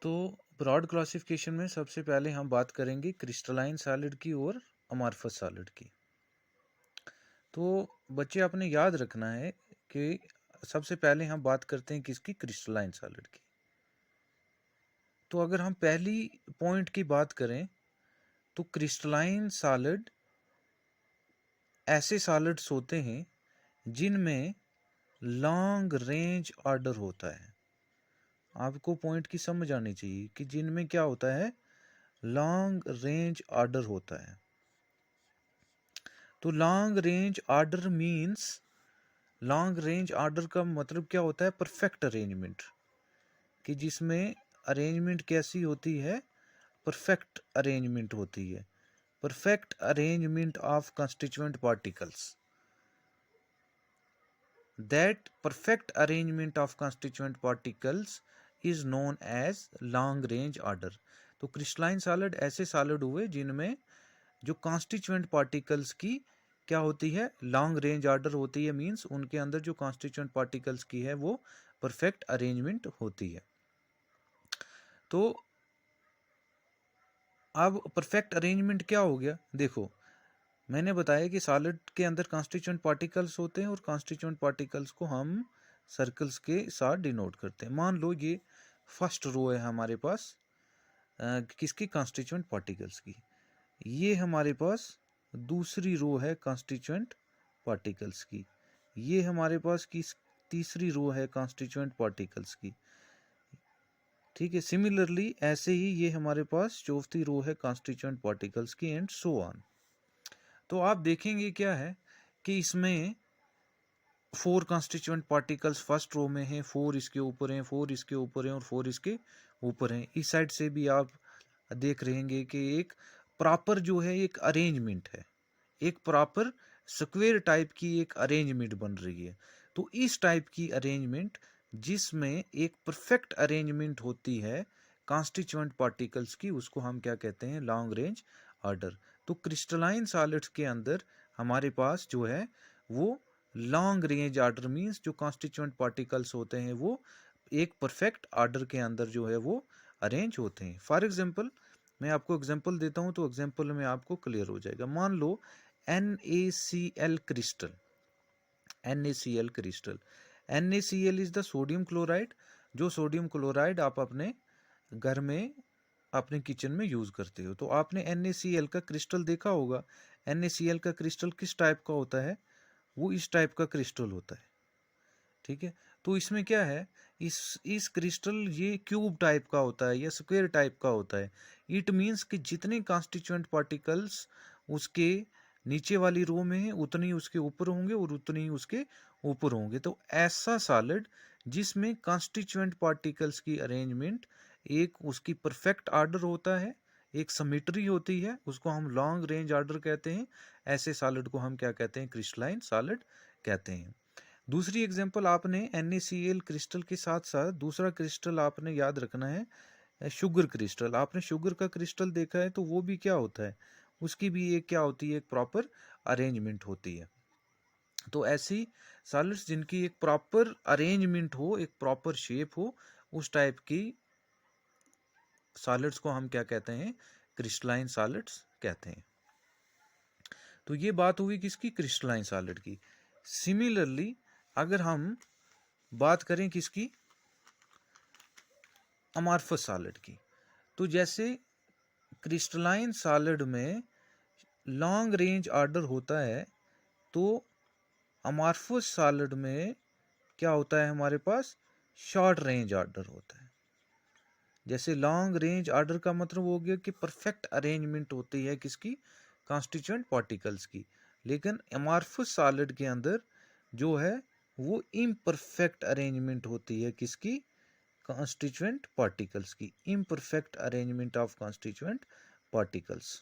तो broad classification में सबसे पहले हम बात करेंगे क्रिस्टलाइन सॉलिड की और अमॉर्फस सॉलिड की। तो बच्चे आपने याद रखना है कि सबसे पहले हम बात करते हैं किसकी, क्रिस्टलाइन सॉलिड की। तो अगर हम पहली पॉइंट की बात करें तो क्रिस्टलाइन सॉलिड ऐसे सॉलिड्स होते हैं जिनमें लॉन्ग रेंज ऑर्डर होता है। आपको पॉइंट की समझ आनी चाहिए कि जिनमें क्या होता है, लॉन्ग रेंज ऑर्डर होता है। तो long range order means, long range order का मतलब क्या होता है, परफेक्ट अरेंजमेंट, कि जिसमें अरेंजमेंट कैसी होती है, परफेक्ट अरेंजमेंट होती है, perfect arrangement of constituent particles. That perfect arrangement of constituent particles is known as long range order. तो क्रिस्टलाइन सॉलिड ऐसे सॉलिड हुए जिनमें जो कॉन्स्टिट्यूएंट पार्टिकल्स की क्या होती है, लॉन्ग रेंज ऑर्डर होती है। मींस उनके अंदर जो कॉन्स्टिट्यूएंट पार्टिकल्स की है वो परफेक्ट अरेंजमेंट होती है। तो अब परफेक्ट अरेंजमेंट क्या हो गया, देखो मैंने बताया कि सॉलिड के अंदर कॉन्स्टिट्यूएंट पार्टिकल्स होते हैं और कॉन्स्टिट्यूएंट पार्टिकल्स को हम सर्कल्स के साथ डिनोट करते हैं। मान लो ये फर्स्ट रो है हमारे पास किसकी, कॉन्स्टिट्यूएंट पार्टिकल्स की। ये हमारे पास दूसरी रो है कॉन्स्टिट्यूएंट पार्टिकल्स की। ये हमारे पास किस, तीसरी रो है कॉन्स्टिट्यूएंट पार्टिकल्स की। ठीक है, सिमिलरली ऐसे ही ये हमारे पास चौथी रो है कॉन्स्टिट्यूएंट पार्टिकल्स की, एंड सो ऑन। तो आप देखेंगे क्या है कि इसमें 4 कॉन्स्टिट्यूएंट पार्टिकल्स फर्स्ट रो में हैं, 4 इसके ऊपर हैं, 4 इसके ऊपर हैं और 4 इसके ऊपर हैं। इस साइड से भी आप देख रहेंगे कि एक प्रॉपर जो है एक अरेंजमेंट है, एक प्रॉपर स्क्वायर टाइप की एक अरेंजमेंट बन रही है। तो इस टाइप की अरेंजमेंट जिसमें एक परफेक्ट अरेंजमेंट होती है कॉन्स्टिट्यूएंट पार्टिकल्स की, उसको हम क्या कहते हैं, लॉन्ग रेंज ऑर्डर। तो क्रिस्टलाइन सॉलिड्स के अंदर हमारे पास जो है वो लॉन्ग रेंज ऑर्डर मींस जो कॉन्स्टिट्यूएंट पार्टिकल्स होते हैं वो एक परफेक्ट ऑर्डर के अंदर जो है वो अरेंज होते हैं। फॉर एग्जांपल मैं आपको एग्जांपल देता हूं तो एग्जांपल में आपको क्लियर हो जाएगा। मान लो NaCl crystal, NaCl crystal, NaCl is the sodium chloride. जो सोडियम क्लोराइड आप अपने घर में अपने किचन में यूज करते हो। तो आपने NaCl का क्रिस्टल देखा होगा। NaCl का क्रिस्टल किस टाइप का होता है, वो इस टाइप का क्रिस्टल होता है। ठीक है, तो इसमें क्या है, इस क्रिस्टल ये क्यूब टाइप का होता है या स्क्वायर टाइप का होता है। इट मींस कि जितने कॉन्स्टिट्यूएंट पार्टिकल्स उसके नीचे वाली रो में है उतने ही उसके ऊपर होंगे और उतने ही उसके ऊपर होंगे। तो ऐसा सॉलिड जिसमें कॉन्स्टिट्यूएंट पार्टिकल्स की अरेंजमेंट एक उसकी परफेक्ट ऑर्डर होता है, एक सिमेट्री होती है, उसको हम लॉन्ग रेंज ऑर्डर कहते हैं। ऐसे सॉलिड को हम क्या कहते हैं, क्रिस्टलाइन सॉलिड कहते हैं। दूसरी एग्जांपल आपने NaCl क्रिस्टल के साथ साथ दूसरा क्रिस्टल आपने याद रखना है, शुगर क्रिस्टल। आपने शुगर का क्रिस्टल देखा है तो वो भी क्या होता है, उसकी भी एक क्या होती है, एक प्रॉपर अरेंजमेंट होती है। तो ऐसी सॉलिड्स जिनकी एक प्रॉपर अरेंजमेंट हो, एक प्रॉपर शेप हो, उस टाइप की सॉलिड्स को हम क्या कहते हैं, क्रिस्टलाइन सॉलिड्स कहते हैं। तो ये बात हुई किसकी, क्रिस्टलाइन सॉलिड की। सिमिलरली अगर हम बात करें किसकी, अमॉर्फस सॉलिड की, तो जैसे क्रिस्टलाइन सॉलिड में लॉन्ग रेंज ऑर्डर होता है, तो अमॉर्फस सॉलिड में क्या होता है, हमारे पास शॉर्ट रेंज ऑर्डर होता है। जैसे लॉन्ग रेंज ऑर्डर का मतलब हो गया कि परफेक्ट अरेंजमेंट होती है किसकी, कॉन्स्टिट्यूएंट पार्टिकल्स की। लेकिन अमॉर्फस सॉलिड के अंदर जो है वो इम्परफेक्ट अरेंजमेंट होती है किसकी, कॉन्स्टिट्यूएंट पार्टिकल्स की, imperfect arrangement of constituent particles.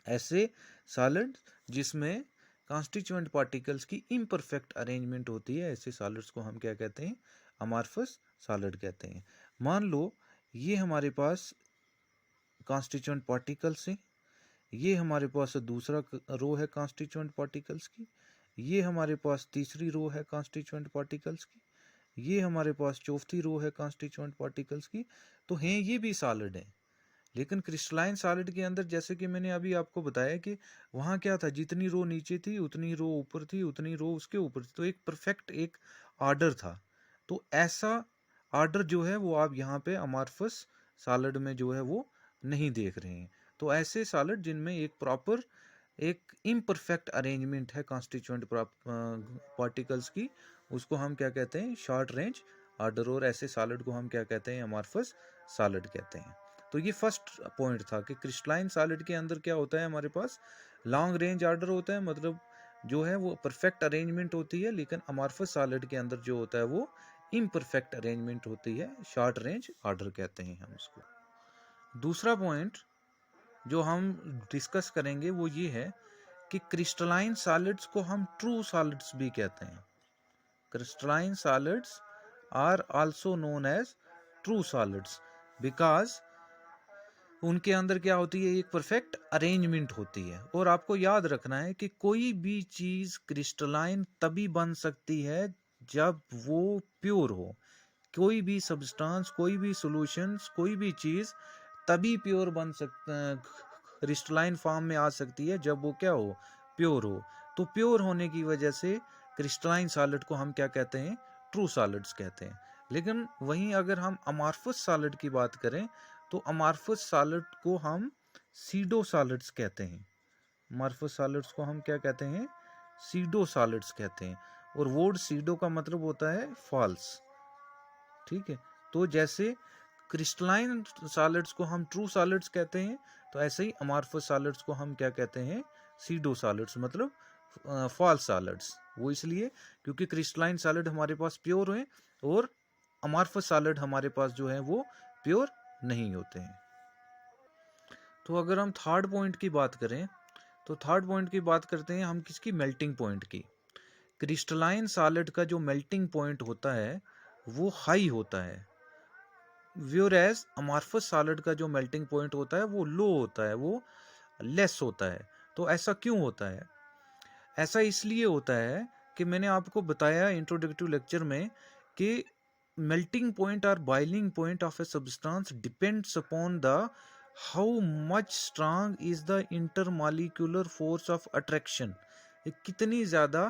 ऐसे सॉलिड जिसमें कॉन्स्टिट्यूएंट पार्टिकल्स की इम्परफेक्ट अरेंजमेंट होती है, ऐसे सॉलिड्स को हम क्या कहते हैं, अमॉर्फस सॉलिड कहते हैं। मान लो ये हमारे पास कॉन्स्टिट्यूएंट पार्टिकल्स हैं, ये हमारे पास दूसरा रो है कॉन्स्टिट्यूएंट पार्टिकल्स की, ये हमारे पास तीसरी रो है कॉन्स्टिट्यूएंट पार्टिकल्स की, ये हमारे पास चौथी रो है कॉन्स्टिट्यूएंट पार्टिकल्स की, तो हैं ये भी सॉलिड हैं। लेकिन क्रिस्टलाइन सॉलिड के अंदर जैसे कि मैंने अभी आपको बताया कि वहाँ क्या था, जितनी रो नीचे थी उतनी रो ऊपर थी, उतनी रो उसके ऊपर थी, तो एक परफेक्ट एक आर्डर था। तो ऐसा आर्डर जो है वो आप यहाँ पे अमॉर्फस सॉलिड में जो है वो नहीं देख रहे हैं। तो ऐसे सॉलिड जिनमें एक प्रॉपर एक इम्परफेक्ट अरेंजमेंट है कॉन्स्टिट्यूएंट पार्टिकल्स की, उसको हम क्या कहते हैं, शॉर्ट रेंज आर्डर। और ऐसे सॉलिड को हम क्या कहते हैं, अमॉर्फस सॉलिड कहते हैं। तो ये फर्स्ट पॉइंट था कि क्रिस्टलाइन सॉलिड के अंदर क्या होता है, हमारे पास लॉन्ग रेंज आर्डर होता है, मतलब जो है वो परफेक्ट अरेंजमेंट होती है। लेकिन अमॉर्फस सॉलिड के अंदर जो होता है वो इम्परफेक्ट अरेंजमेंट होती है, शॉर्ट रेंज आर्डर कहते हैं हम इसको। दूसरा पॉइंट जो हम डिस्कस करेंगे वो ये है कि क्रिस्टलाइन सॉलिड्स को हम ट्रू सॉलिड्स भी कहते हैं। Crystalline solids are also known as true solids because उनके अंदर क्या होती है, एक परफेक्ट अरेंजमेंट होती है। और आपको याद रखना है कि कोई भी चीज क्रिस्टलाइन तभी बन सकती है जब वो प्योर हो। कोई भी सब्सटेंस, कोई भी सॉल्यूशंस, कोई भी चीज तभी प्योर बन सकता, क्रिस्टलाइन फॉर्म में आ सकती है जब वो क्या हो, प्योर हो। तो प्योर होने की वजह से क्रिस्टलाइन सॉलिड को हम क्या कहते हैं, ट्रू सॉलिड्स कहते हैं। लेकिन वहीं अगर हम अमॉर्फस सॉलिड की बात करें तो अमॉर्फस सॉलिड को हम सीडो सॉलिड्स कहते हैं। अमॉर्फस सॉलिड्स को हम क्या कहते हैं, सीडो सॉलिड्स कहते हैं। और वर्ड सीडो का मतलब होता है फॉल्स, ठीक है। तो जैसे क्रिस्टलाइन सॉलिड्स को हम ट्रू सॉलिड्स कहते हैं, तो ऐसे ही अमॉर्फस सॉलिड्स को हम क्या कहते हैं, सीडो सॉलिड्स, मतलब फॉल्स सॉलिड्स। वो इसलिए क्योंकि क्रिस्टलाइन सॉलिड हमारे पास प्योर है और अमॉर्फस सॉलिड हमारे पास जो है वो प्योर नहीं होते हैं। तो अगर हम थर्ड पॉइंट की बात करें तो थर्ड पॉइंट की बात करते हैं हम किसकी, मेल्टिंग पॉइंट की। क्रिस्टलाइन सॉलिड का जो मेल्टिंग पॉइंट होता है वो हाई होता है, व्यूअरएज अमॉर्फस सॉलिड का जो मेल्टिंग पॉइंट होता है वो लो होता है, वो लेस होता है। तो ऐसा क्यों होता है? ऐसा इसलिए होता है कि मैंने आपको बताया इंट्रोडक्टिव लेक्चर में कि melting point or boiling point of a substance depends upon the how much strong is the intermolecular force of attraction। कितनी ज़्यादा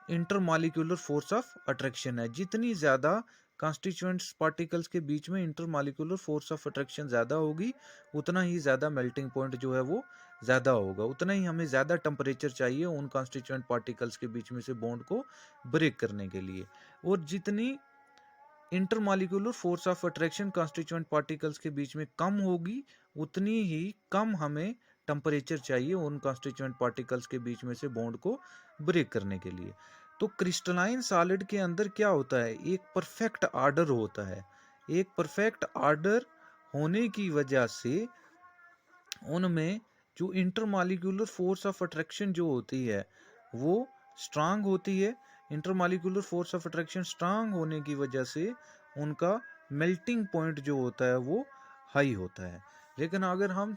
इंटरमॉलिक्यूलर फोर्स ऑफ अट्रैक्शन है। जितनी ज़्यादा कॉन्स्टिट्यूएंट्स पार्टिकल्स के बीच में इंटरमॉलिक्यूलर फोर्स ऑफ अट्रैक्शन ज़्यादा होगी, उतना ही ज़्यादा मेल्टिंग पॉइंट जो है वो ज़्यादा होगा, उतना ही हमें ज़्यादा टेम्परेचर चाहिए उन कॉन्स्टिट्यूएंट पार्टिकल्स के बीच में से बॉन्ड को ब्रेक करने के लिए। और जितनी intermolecular force of attraction constituent particles के बीच में कम होगी, उतनी ही कम हमें टेम्परेचर चाहिए उन कॉन्स्टिट्यूएंट पार्टिकल्स के बीच में से बॉन्ड को ब्रेक करने के लिए। तो क्रिस्टलाइन सॉलिड के अंदर क्या होता है, एक परफेक्ट आर्डर होता है। एक परफेक्ट आर्डर होने की वजह से उनमें जो इंटरमॉलिक्यूलर फोर्स ऑफ अट्रैक्शन जो होती है वो स्ट्रांग होती है। Intermolecular force of attraction strong होने की वजह से उनका मेल्टिंग पॉइंट जो होता है वो हाई होता है। लेकिन अगर हम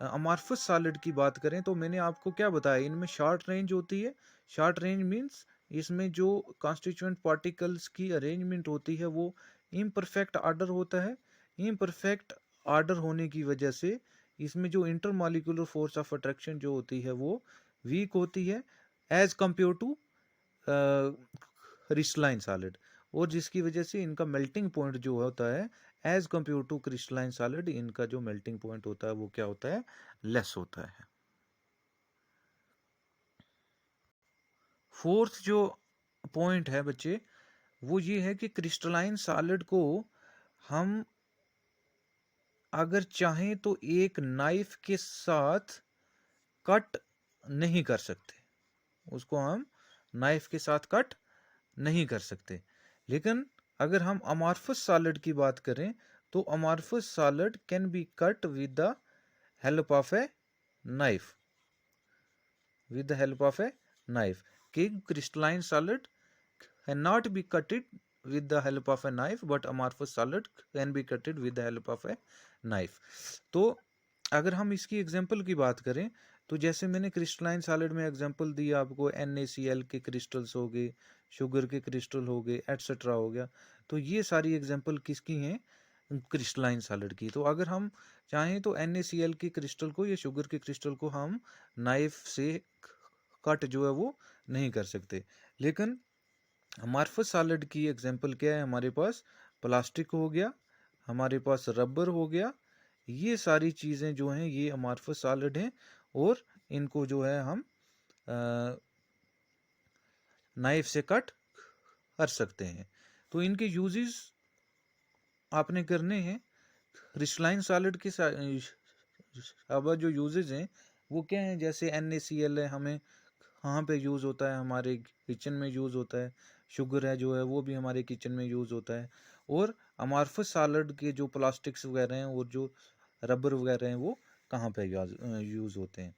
अमॉर्फस सॉलिड की बात करें तो मैंने आपको क्या बताया, इनमें शॉर्ट रेंज होती है। शॉर्ट रेंज मीन्स इसमें जो कॉन्स्टिट्यूएंट पार्टिकल्स की अरेंजमेंट होती है वो इम्परफेक्ट आर्डर होता है। इम्परफेक्ट आर्डर होने की वजह से इसमें जो इंटरमॉलिक्यूलर फोर्स ऑफ अट्रैक्शन जो होती है वो वीक होती है as compare to crystalline solid. और जिसकी वजह से इनका मेल्टिंग पॉइंट जो होता है as compare to crystalline solid, इनका जो मेल्टिंग पॉइंट होता है वो क्या होता है, लेस होता है। फोर्थ जो पॉइंट है बच्चे वो ये है कि क्रिस्टलाइन सॉलिड को हम अगर चाहें तो एक नाइफ के साथ कट नहीं कर सकते, उसको हम नाइफ के साथ कट नहीं कर सकते। लेकिन अगर हम अमॉर्फस सॉलिड की बात करें तो amorphous solid can be cut with the help of a knife, with the help of a knife. कि crystalline solid can not be cutted with the help of a knife but amorphous solid can be cutted with the help of a knife। तो अगर हम इसकी example की बात करें तो जैसे मैंने क्रिस्टलाइन सॉलिड में एग्जांपल दी आपको, NaCl के क्रिस्टल्स हो गए, शुगर के क्रिस्टल हो गए, एटसेट्रा हो गया। तो ये सारी एग्जांपल किसकी हैं? क्रिस्टलाइन सॉलिड की। तो अगर हम चाहें तो NaCl के क्रिस्टल को या शुगर के क्रिस्टल को हम नाइफ से कट जो है वो नहीं कर सकते। लेकिन अमॉर्फस सॉलिड की एग्जांपल क्या है? हमारे पास प्लास्टिक हो गया, हमारे पास रबर हो गया। ये सारी चीज़ें जो हैं ये अमॉर्फस सॉलिड हैं और इनको जो है हम नाइफ से कट कर सकते हैं। तो इनके यूजेस आपने करने हैं। क्रिस्टलाइन सॉलिड के अब जो यूजेस हैं वो क्या हैं? जैसे NaCl है, हमें कहाँ पे यूज़ होता है? हमारे किचन में यूज़ होता है। शुगर है जो है वो भी हमारे किचन में यूज़ होता है। और अमॉर्फस सॉलिड के जो प्लास्टिक्स वगैरह हैं और जो रबर वगैरह हैं वो कहाँ पे यूज़ होते हैं?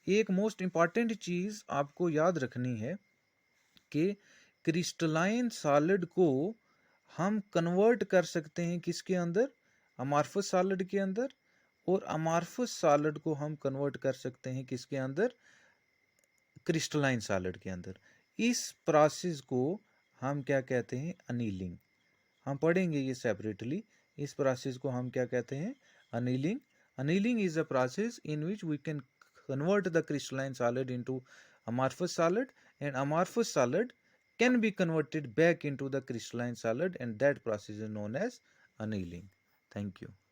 एक मोस्ट इम्पॉर्टेंट चीज़ आपको याद रखनी है कि क्रिस्टलाइन सॉलिड को हम कन्वर्ट कर सकते हैं किसके अंदर? अमॉर्फस सॉलिड के अंदर। और अमॉर्फस सॉलिड को हम कन्वर्ट कर सकते हैं किसके अंदर? क्रिस्टलाइन सॉलिड के अंदर। इस प्रोसेस को हम क्या कहते हैं? अनीलिंग। हम पढ़ेंगे ये सेपरेटली। इस प्रोसेस को हम क्या कहते हैं? Annealing. Annealing is a process in which we can convert the crystalline solid into amorphous solid, and amorphous solid can be converted back into the crystalline solid, and that process is known as annealing. Thank you.